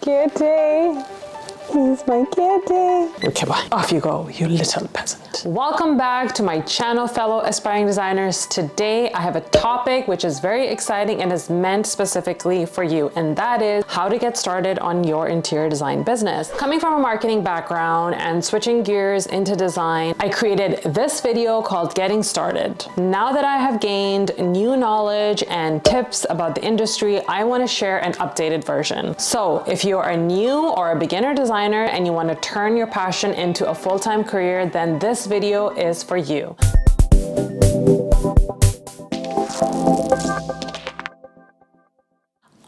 kitty. He's my kitty. Okay, bye. Off you go, you little peasant. Welcome back to my channel, fellow aspiring designers. Today, I have a topic which is very exciting and is meant specifically for you, and that is how to get started on your interior design business. Coming from a marketing background and switching gears into design, I created this video called Getting Started. Now that I have gained new knowledge and tips about the industry, I want to share an updated version. So if you are a new or a beginner designer and you want to turn your passion into a full-time career, then this video is for you.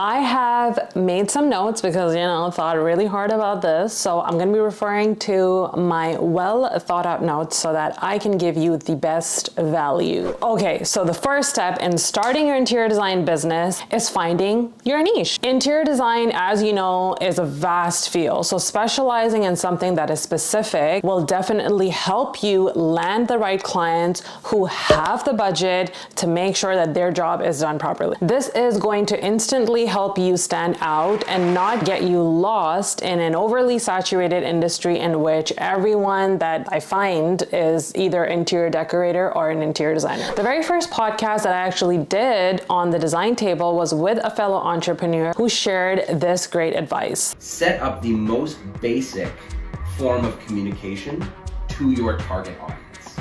I have made some notes because, thought really hard about this. So I'm going to be referring to my well thought out notes so that I can give you the best value. Okay, so the first step in starting your interior design business is finding your niche. Interior design, as you know, is a vast field. So specializing in something that is specific will definitely help you land the right clients who have the budget to make sure that their job is done properly. This is going to instantly help you stand out and not get you lost in an overly saturated industry in which everyone that I find is either interior decorator or an interior designer. The very first podcast that I actually did on the design table was with a fellow entrepreneur who shared this great advice. Set up the most basic form of communication to your target audience.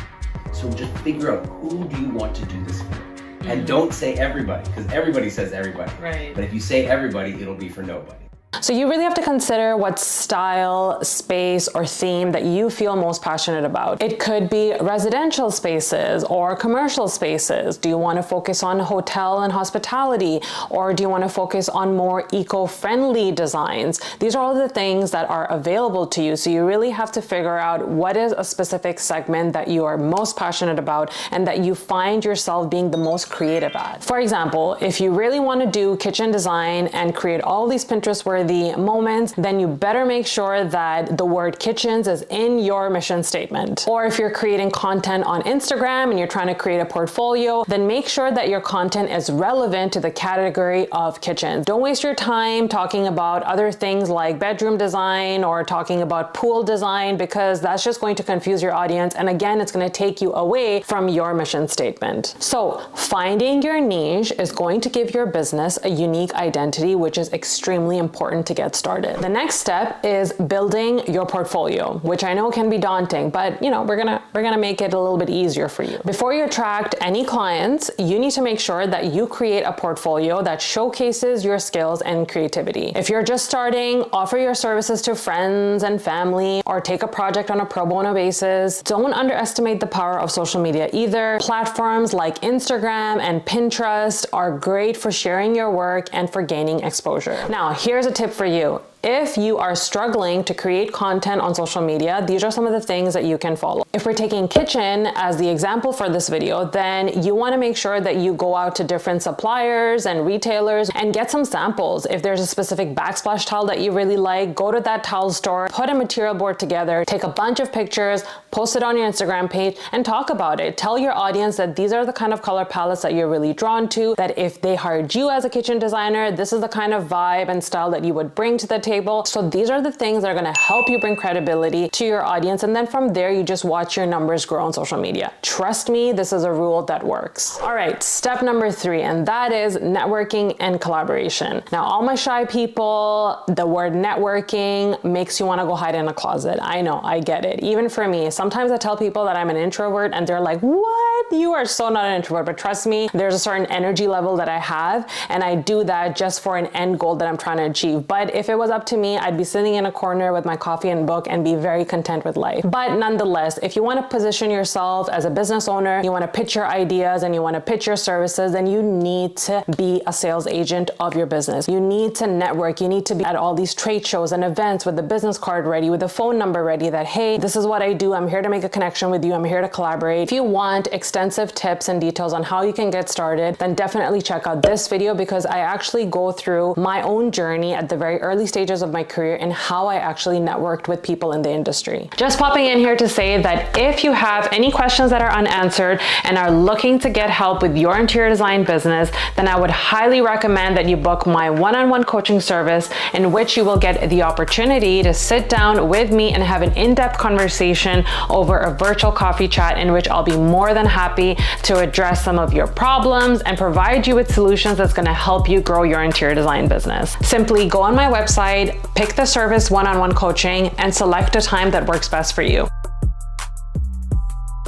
So just figure out, who do you want to do this for? And don't say everybody, because everybody says everybody. Right. But if you say everybody, it'll be for nobody. So you really have to consider what style, space, or theme that you feel most passionate about. It could be residential spaces or commercial spaces. Do you want to focus on hotel and hospitality, or do you want to focus on more eco-friendly designs? These are all the things that are available to you. So you really have to figure out what is a specific segment that you are most passionate about and that you find yourself being the most creative at. For example, if you really want to do kitchen design and create all these Pinterest-worthy moments, then you better make sure that the word kitchens is in your mission statement. Or if you're creating content on Instagram and you're trying to create a portfolio, then make sure that your content is relevant to the category of kitchens. Don't waste your time talking about other things like bedroom design or talking about pool design, because that's just going to confuse your audience. And again, it's going to take you away from your mission statement. So finding your niche is going to give your business a unique identity, which is extremely important to get started. The next step is building your portfolio, which I know can be daunting, but we're gonna make it a little bit easier for you. Before you attract any clients, you need to make sure that you create a portfolio that showcases your skills and creativity. If you're just starting, offer your services to friends and family, or take a project on a pro bono basis. Don't underestimate the power of social media either. Platforms like Instagram and Pinterest are great for sharing your work and for gaining exposure. Now, here's a tip for you. If you are struggling to create content on social media, these are some of the things that you can follow. If we're taking kitchen as the example for this video, then you want to make sure that you go out to different suppliers and retailers and get some samples. If there's a specific backsplash towel that you really like, go to that towel store, put a material board together, take a bunch of pictures, post it on your Instagram page, and talk about it. Tell your audience that these are the kind of color palettes that you're really drawn to, that if they hired you as a kitchen designer, this is the kind of vibe and style that you would bring to the table. So these are the things that are going to help you bring credibility to your audience. And then from there, you just watch your numbers grow on social media. Trust me, this is a rule that works. All right, step number 3, and that is networking and collaboration. Now, all my shy people, the word networking makes you want to go hide in a closet. I know, I get it. Even for me, sometimes I tell people that I'm an introvert and they're like, what? You are so not an introvert. But trust me, there's a certain energy level that I have, and I do that just for an end goal that I'm trying to achieve. But if it was up to me, I'd be sitting in a corner with my coffee and book and be very content with life. But nonetheless, if you want to position yourself as a business owner, you want to pitch your ideas and you want to pitch your services, then you need to be a sales agent of your business. You need to network. You need to be at all these trade shows and events with the business card ready, with the phone number ready, that, hey, this is what I do. I'm here to make a connection with you. I'm here to collaborate. If you want extensive tips and details on how you can get started, then definitely check out this video, because I actually go through my own journey at the very early stages of my career and how I actually networked with people in the industry. Just popping in here to say that if you have any questions that are unanswered and are looking to get help with your interior design business, then I would highly recommend that you book my one-on-one coaching service, in which you will get the opportunity to sit down with me and have an in-depth conversation over a virtual coffee chat, in which I'll be more than happy to address some of your problems and provide you with solutions that's going to help you grow your interior design business. Simply go on my website, pick the service one-on-one coaching, and select a time that works best for you.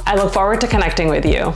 I look forward to connecting with you.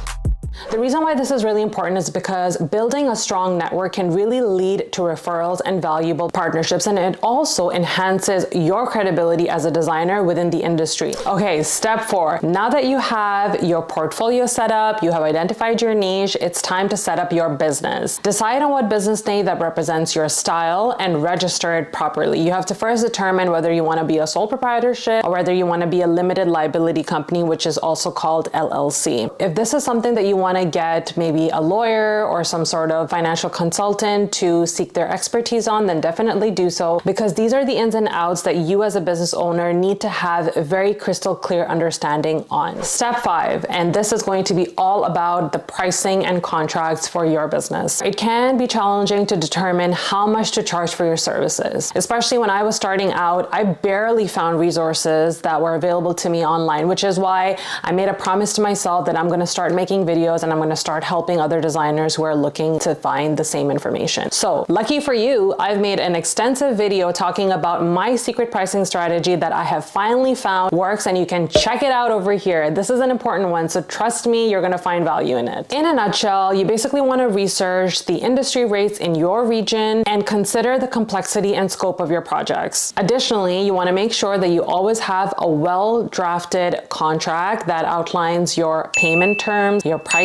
The reason why this is really important is because building a strong network can really lead to referrals and valuable partnerships, and it also enhances your credibility as a designer within the industry. Okay, step 4. Now that you have your portfolio set up, you have identified your niche, it's time to set up your business. Decide on what business name that represents your style and register it properly. You have to first determine whether you want to be a sole proprietorship or whether you want to be a limited liability company, which is also called LLC. If this is something that you want to get maybe a lawyer or some sort of financial consultant to seek their expertise on, then definitely do so, because these are the ins and outs that you as a business owner need to have a very crystal clear understanding on. Step 5, and this is going to be all about the pricing and contracts for your business. It can be challenging to determine how much to charge for your services. Especially when I was starting out, I barely found resources that were available to me online, which is why I made a promise to myself that I'm going to start making videos and I'm going to start helping other designers who are looking to find the same information. So lucky for you, I've made an extensive video talking about my secret pricing strategy that I have finally found works, and you can check it out over here. This is an important one, so trust me, you're going to find value in it. In a nutshell, you basically want to research the industry rates in your region and consider the complexity and scope of your projects. Additionally, you want to make sure that you always have a well-drafted contract that outlines your payment terms, your pricing,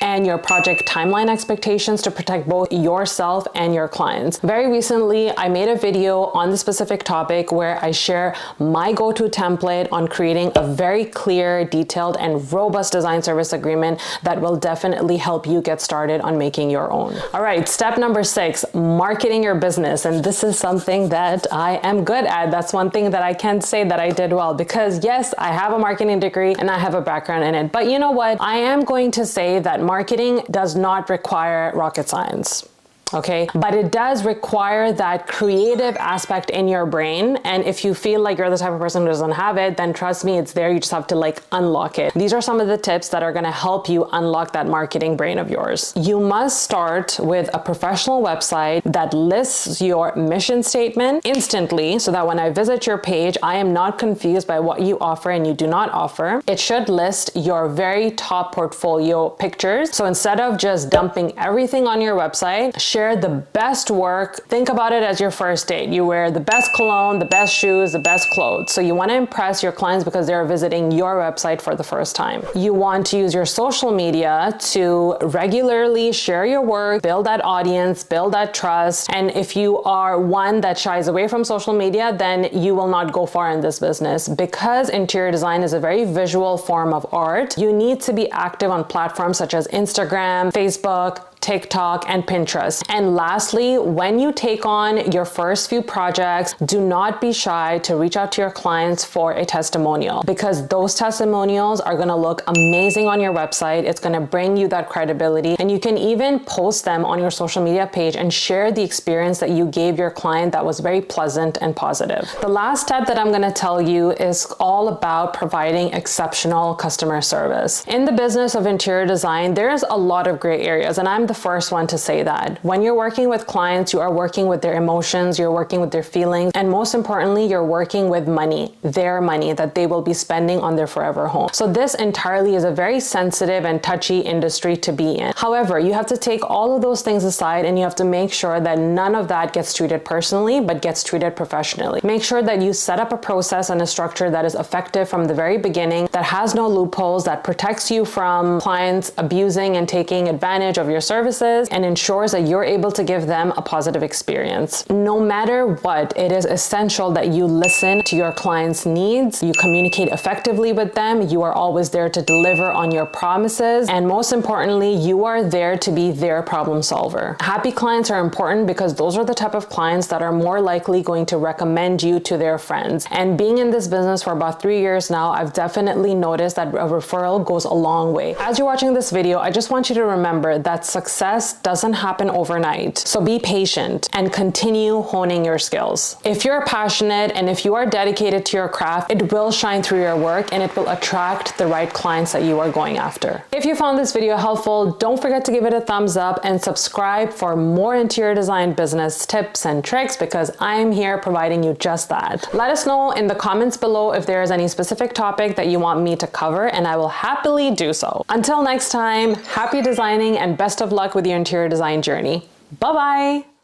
and your project timeline expectations to protect both yourself and your clients. Very recently, I made a video on the specific topic where I share my go-to template on creating a very clear, detailed, and robust design service agreement that will definitely help you get started on making your own. All right, step number 6, marketing your business. And this is something that I am good at. That's one thing that I can say that I did well, because yes, I have a marketing degree and I have a background in it. But you know what? I am going to say that marketing does not require rocket science. Okay, but it does require that creative aspect in your brain. And if you feel like you're the type of person who doesn't have it, then trust me, it's there. You just have to like unlock it. These are some of the tips that are going to help you unlock that marketing brain of yours. You must start with a professional website that lists your mission statement instantly, so that when I visit your page, I am not confused by what you offer and you do not offer. It should list your very top portfolio pictures. So instead of just dumping everything on your website, share the best work. Think about it as your first date. You wear the best cologne, the best shoes, the best clothes. So you want to impress your clients because they're visiting your website for the first time. You want to use your social media to regularly share your work, build that audience, build that trust. And if you are one that shies away from social media, then you will not go far in this business. Because interior design is a very visual form of art, you need to be active on platforms such as Instagram, Facebook, TikTok, and Pinterest. And lastly, when you take on your first few projects, do not be shy to reach out to your clients for a testimonial, because those testimonials are going to look amazing on your website. It's going to bring you that credibility, and you can even post them on your social media page and share the experience that you gave your client that was very pleasant and positive. The last step that I'm going to tell you is all about providing exceptional customer service. In the business of interior design, there's a lot of gray areas, and I'm the first one to say that. When you're working with clients, you are working with their emotions, you're working with their feelings, and most importantly, you're working with money, their money that they will be spending on their forever home. So this entirely is a very sensitive and touchy industry to be in. However, you have to take all of those things aside, and you have to make sure that none of that gets treated personally, but gets treated professionally. Make sure that you set up a process and a structure that is effective from the very beginning, that has no loopholes, that protects you from clients abusing and taking advantage of your service, services and ensures that you're able to give them a positive experience. No matter what, it is essential that you listen to your clients' needs, you communicate effectively with them, you are always there to deliver on your promises, and most importantly, you are there to be their problem solver. Happy clients are important because those are the type of clients that are more likely going to recommend you to their friends. And being in this business for about 3 years now, I've definitely noticed that a referral goes a long way. As you're watching this video, I just want you to remember that success doesn't happen overnight. So be patient and continue honing your skills. If you're passionate and if you are dedicated to your craft, it will shine through your work and it will attract the right clients that you are going after. If you found this video helpful, don't forget to give it a thumbs up and subscribe for more interior design business tips and tricks, because I'm here providing you just that. Let us know in the comments below if there is any specific topic that you want me to cover, and I will happily do so. Until next time, happy designing and best of luck with your interior design journey. Bye-bye.